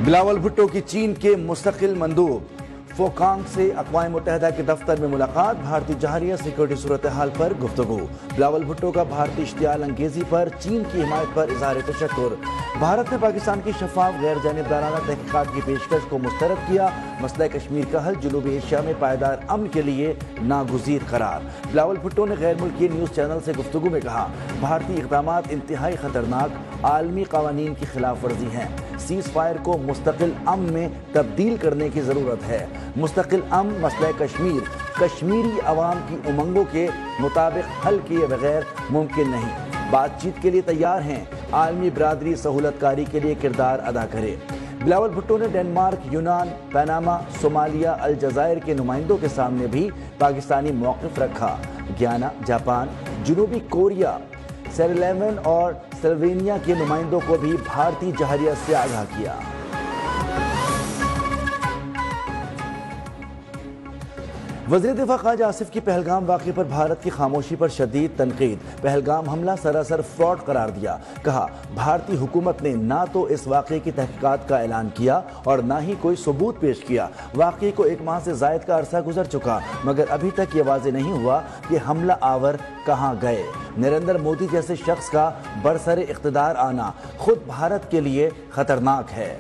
بلاول بھٹو کی چین کے مستقل مندوب فوکانگ سے اقوام متحدہ کے دفتر میں ملاقات، بھارتی جہریہ سیکورٹی صورتحال پر گفتگو۔ بلاول بھٹو کا بھارتی اشتعال انگیزی پر چین کی حمایت پر اظہار تشکر۔ بھارت نے پاکستان کی شفاف غیر جانبدارانہ تحقیقات کی پیشکش کو مسترد کیا، مسئلہ کشمیر کا حل جنوبی ایشیا میں پائیدار امن کے لیے ناگزیر قرار۔ بلاول بھٹو نے غیر ملکی نیوز چینل سے گفتگو میں کہا، بھارتی اقدامات انتہائی خطرناک عالمی قوانین کی خلاف ورزی ہیں، سیز فائر کو مستقل امن میں تبدیل کرنے کی ضرورت ہے۔ مستقل امن مسئلہ کشمیری عوام کی امنگوں کے مطابق حل کیے بغیر ممکن نہیں، بات چیت کے لیے تیار ہیں، عالمی برادری سہولت کاری کے لیے کردار ادا کرے۔ بلاول بھٹو نے ڈنمارک، یونان، پاناما، صومالیہ، الجزائر کے نمائندوں کے سامنے بھی پاکستانی موقف رکھا۔ گیانا، جاپان، جنوبی کوریا، سیریلیون اور سلوینیا کے نمائندوں کو بھی بھارتی جہریہ سے آگاہ کیا۔ وزیر دفاع خواجہ آصف کی پہلگام واقعے پر بھارت کی خاموشی پر شدید تنقید۔ پہلگام حملہ سراسر فراڈ قرار دیا، کہا بھارتی حکومت نے نہ تو اس واقعے کی تحقیقات کا اعلان کیا اور نہ ہی کوئی ثبوت پیش کیا۔ واقعے کو 1 ماہ سے زائد کا عرصہ گزر چکا، مگر ابھی تک یہ واضح نہیں ہوا کہ حملہ آور کہاں گئے۔ نریندر مودی جیسے شخص کا برسر اقتدار آنا خود بھارت کے لیے خطرناک ہے۔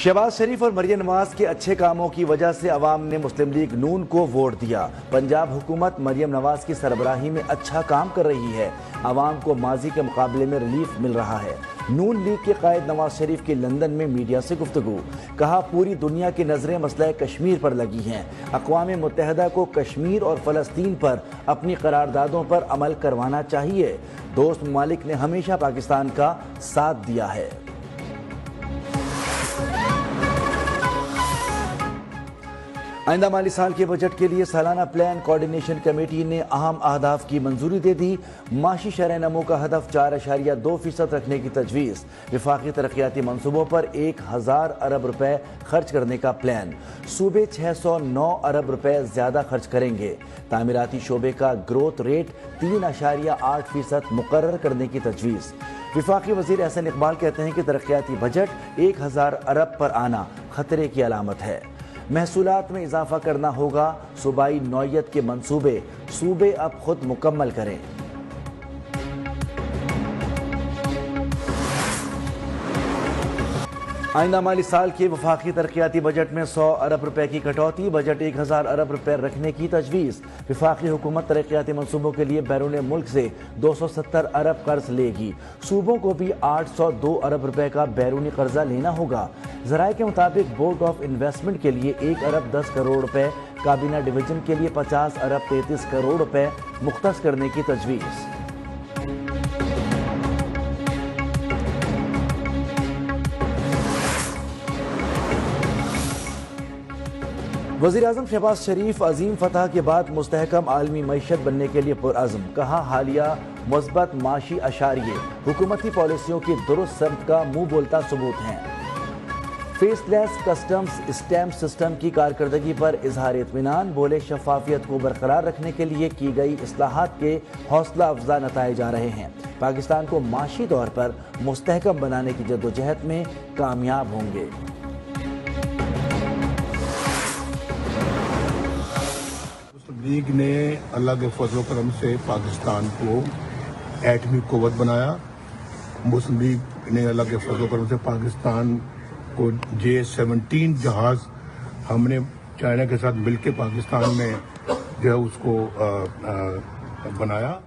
شہباز شریف اور مریم نواز کے اچھے کاموں کی وجہ سے عوام نے مسلم لیگ نون کو ووٹ دیا۔ پنجاب حکومت مریم نواز کی سربراہی میں اچھا کام کر رہی ہے، عوام کو ماضی کے مقابلے میں ریلیف مل رہا ہے۔ نون لیگ کے قائد نواز شریف کی لندن میں میڈیا سے گفتگو، کہا پوری دنیا کی نظریں مسئلہ کشمیر پر لگی ہیں، اقوام متحدہ کو کشمیر اور فلسطین پر اپنی قراردادوں پر عمل کروانا چاہیے، دوست ممالک نے ہمیشہ پاکستان کا ساتھ دیا ہے۔ آئندہ مالی سال کے بجٹ کے لیے سالانہ پلان کوارڈینیشن کمیٹی نے اہم اہداف کی منظوری دے دی۔ معاشی شرح نمو کا ہدف 4.2% رکھنے کی تجویز، وفاقی ترقیاتی منصوبوں پر 1000 ارب روپے خرچ کرنے کا پلان، صوبے 609 ارب روپے زیادہ خرچ کریں گے۔ تعمیراتی شعبے کا گروتھ ریٹ 3.8% مقرر کرنے کی تجویز۔ وفاقی وزیر احسن اقبال کہتے ہیں کہ ترقیاتی بجٹ 1000 ارب پر آنا خطرے کی علامت ہے، محصولات میں اضافہ کرنا ہوگا، صوبائی نوعیت کے منصوبے صوبے اب خود مکمل کریں۔ آئندہ مالی سال کے وفاقی ترقیاتی بجٹ میں 100 ارب روپے کی کٹوتی، بجٹ 1000 ارب روپے رکھنے کی تجویز۔ وفاقی حکومت ترقیاتی منصوبوں کے لیے بیرون ملک سے 270 ارب قرض لے گی، صوبوں کو بھی 802 ارب روپے کا بیرونی قرضہ لینا ہوگا۔ ذرائع کے مطابق بورڈ آف انویسٹمنٹ کے لیے 1 ارب 10 کروڑ روپے، کابینہ ڈویژن کے لیے 50 ارب 33 کروڑ روپے مختص کرنے کی تجویز۔ وزیر اعظم شہباز شریف عظیم فتح کے بعد مستحکم عالمی معیشت بننے کے لیے پرعزم، کہا حالیہ مثبت معاشی اشاریے حکومتی پالیسیوں کی درست سمت کا منہ بولتا ثبوت ہیں۔ فیس لیس کسٹمز اسٹیمپ سسٹم کی کارکردگی پر اظہار اطمینان، بولے شفافیت کو برقرار رکھنے کے لیے کی گئی اصلاحات کے حوصلہ افزا نتائج آ رہے ہیں، پاکستان کو معاشی طور پر مستحکم بنانے کی جدوجہد میں کامیاب ہوں گے۔ لیگ نے اللہ کے فضل و کرم سے پاکستان کو ایٹمی قوت بنایا۔ مسلم لیگ نے اللہ کے فضل و کرم سے پاکستان کو J-17 جہاز ہم نے چائنا کے ساتھ مل کے پاکستان میں جو ہے اس کو بنایا۔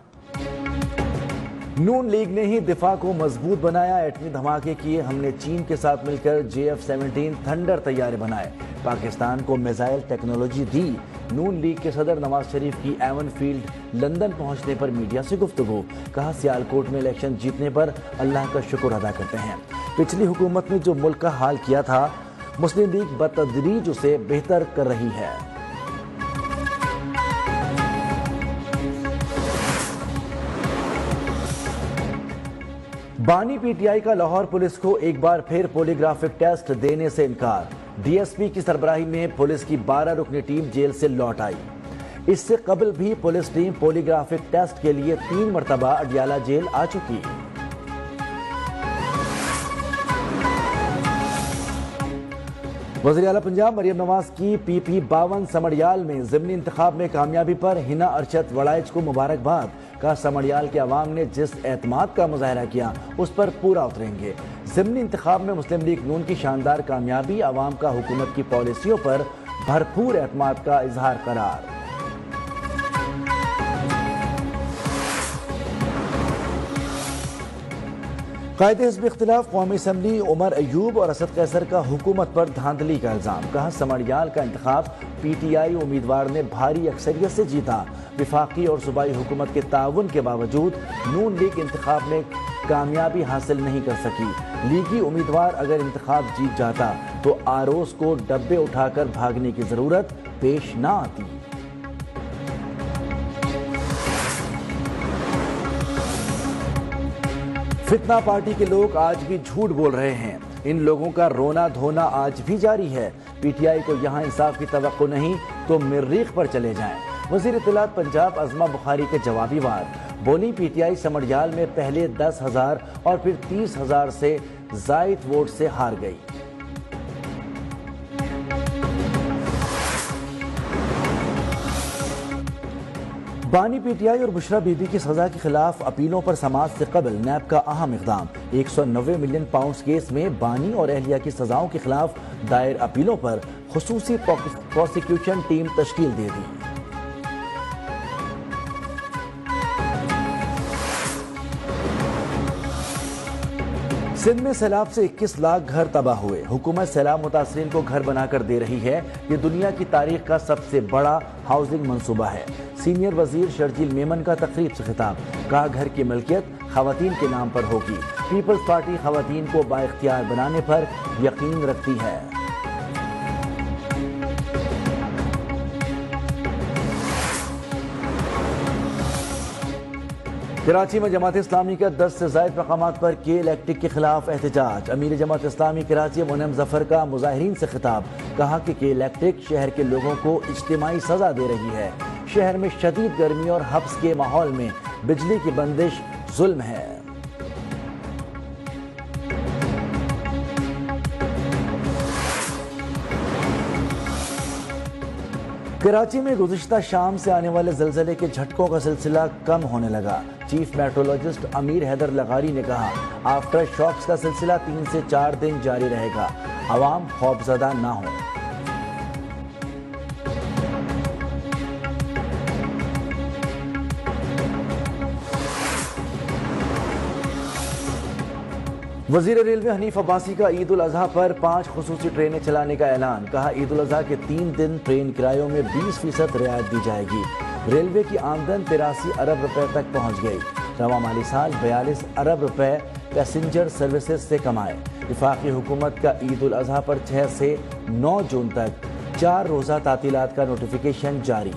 نون لیگ نے ہی دفاع کو مضبوط بنایا، ایٹمی دھماکے کیے ہم نے، چین کے ساتھ مل کر JF-17 تھنڈر طیارے بنائے، پاکستان کو میزائل ٹیکنالوجی دی۔ نون لیگ کے صدر نواز شریف کی ایون فیلڈ لندن پہنچنے پر میڈیا سے گفتگو، کہا سیالکوٹ میں الیکشن جیتنے پر اللہ کا شکر ادا کرتے ہیں، پچھلی حکومت نے جو ملک کا حال کیا تھا مسلم لیگ بتدریج اسے بہتر کر رہی ہے۔ بانی پی ٹی آئی کا لاہور پولیس کو ایک بار پھر پولیگرافک ٹیسٹ دینے سے انکار، ڈی ایس پی کی سربراہی میں پولیس کی 12 رکنی ٹیم جیل سے لوٹ آئی۔ اس سے قبل بھی پولیس ٹیم پولیگرافک ٹیسٹ کے لیے 3 مرتبہ اڈیالہ جیل آ چکی۔ وزیر اعلیٰ پنجاب مریم نواز کی پی پی 52 سمڑیال میں ضمنی انتخاب میں کامیابی پر ہنا ارشد وڑائچ کو مبارکباد۔ کہا سمڑیال کے عوام نے جس اعتماد کا مظاہرہ کیا اس پر پورا اتریں گے۔ ضمنی انتخاب میں مسلم لیگ نون کی شاندار کامیابی عوام کا حکومت کی پالیسیوں پر بھرپور اعتماد کا اظہار قرار۔ قائد حزب اختلاف قومی اسمبلی عمر ایوب اور اسد قیصر کا حکومت پر دھاندلی کا الزام۔ کہا سمڑیال کا انتخاب پی ٹی آئی امیدوار نے بھاری اکثریت سے جیتا۔ وفاقی اور صوبائی حکومت کے تعاون کے باوجود نون لیگ انتخاب میں کامیابی حاصل نہیں کر سکی۔ لیگی امیدوار اگر انتخاب جیت جاتا تو آروز کو ڈبے اٹھا کر بھاگنے کی ضرورت پیش نہ آتی۔ فتنہ پارٹی کے لوگ آج بھی جھوٹ بول رہے ہیں، ان لوگوں کا رونا دھونا آج بھی جاری ہے۔ پی ٹی آئی کو یہاں انصاف کی توقع نہیں تو مریخ پر چلے جائیں۔ وزیر اطلاعات پنجاب عظمہ بخاری کے جوابی وار بولی پی ٹی آئی سمڑیال میں پہلے 10,000 اور پھر 30,000 سے زائد ووٹ سے ہار گئی۔ بانی پی ٹی آئی اور بشرا بی بی کی سزا کے خلاف اپیلوں پر سماعت سے قبل نیب کا اہم اقدام۔ 190 ملین پاؤنڈز کیس میں بانی اور اہلیہ کی سزاؤں کے خلاف دائر اپیلوں پر خصوصی پروسیکیوشن ٹیم تشکیل دے دی۔ سندھ میں سیلاب سے 21 لاکھ گھر تباہ ہوئے۔ حکومت سیلاب متاثرین کو گھر بنا کر دے رہی ہے۔ یہ دنیا کی تاریخ کا سب سے بڑا ہاؤسنگ منصوبہ ہے۔ سینئر وزیر شرجیل میمن کا تقریب سے خطاب۔ کہا گھر کی ملکیت خواتین کے نام پر ہوگی۔ پیپلز پارٹی خواتین کو بااختیار بنانے پر یقین رکھتی ہے۔ کراچی میں جماعت اسلامی کا 10 سے زائد مقامات پر کے الیکٹرک کے خلاف احتجاج۔ امیر جماعت اسلامی کراچی منعم ظفر کا مظاہرین سے خطاب۔ کہا کہ کے الیکٹرک شہر کے لوگوں کو اجتماعی سزا دے رہی ہے۔ شہر میں شدید گرمی اور حبس کے ماحول میں بجلی کی بندش ظلم ہے۔ کراچی میں گزشتہ شام سے آنے والے زلزلے کے جھٹکوں کا سلسلہ کم ہونے لگا۔ چیف میٹرولوجسٹ امیر حیدر لغاری نے کہا آفٹر شاکس کا سلسلہ 3 سے 4 دن جاری رہے گا، عوام خوفزدہ نہ ہوں۔ وزیر ریلوے حنیف عباسی کا عید الاضحیٰ پر 5 خصوصی ٹرینیں چلانے کا اعلان۔ کہا عید الاضحیٰ کے 3 دن ٹرین کرایوں میں 20% رعایت دی جائے گی۔ ریلوے کی آمدن 83 ارب روپے تک پہنچ گئی۔ رواں مالی سال 42 ارب روپے پیسنجر سروسز سے کمائے۔ وفاقی حکومت کا عید الاضحیٰ پر 6 سے 9 جون تک 4 روزہ تعطیلات کا نوٹیفیکیشن جاری۔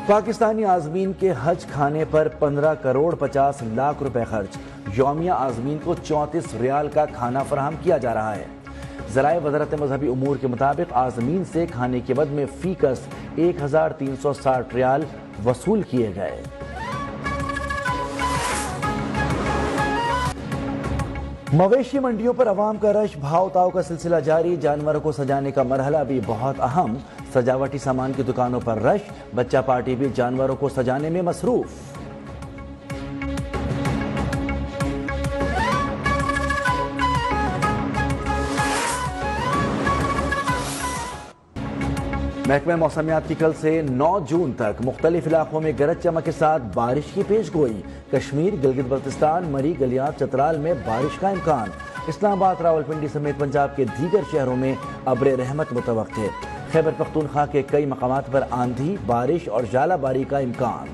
پاکستانی عازمین کے حج کھانے پر 15 کروڑ 50 لاکھ روپے خرچ۔ یومیہ عازمین کو 34 ریال کا کھانا فراہم کیا جا رہا ہے۔ ذرائع وزارت مذہبی امور کے مطابق عازمین سے کھانے کے بد میں فی کس 1360 ریال وصول کیے گئے۔ مویشی منڈیوں پر عوام کا رش، بھاؤ تاؤ کا سلسلہ جاری۔ جانوروں کو سجانے کا مرحلہ بھی بہت اہم۔ سجاوٹی سامان کی دکانوں پر رش، بچہ پارٹی بھی جانوروں کو سجانے میں مصروف۔ محکمہ موسمیات کی کل سے 9 جون تک مختلف علاقوں میں گرج چمک کے ساتھ بارش کی پیش گوئی۔ کشمیر، گلگت بلتستان، مری، گلیات، چترال میں بارش کا امکان۔ اسلام آباد، راولپنڈی سمیت پنجاب کے دیگر شہروں میں ابر رحمت متوقع۔ خیبر پختونخوا کے کئی مقامات پر آندھی، بارش اور ژالہ باری کا امکان۔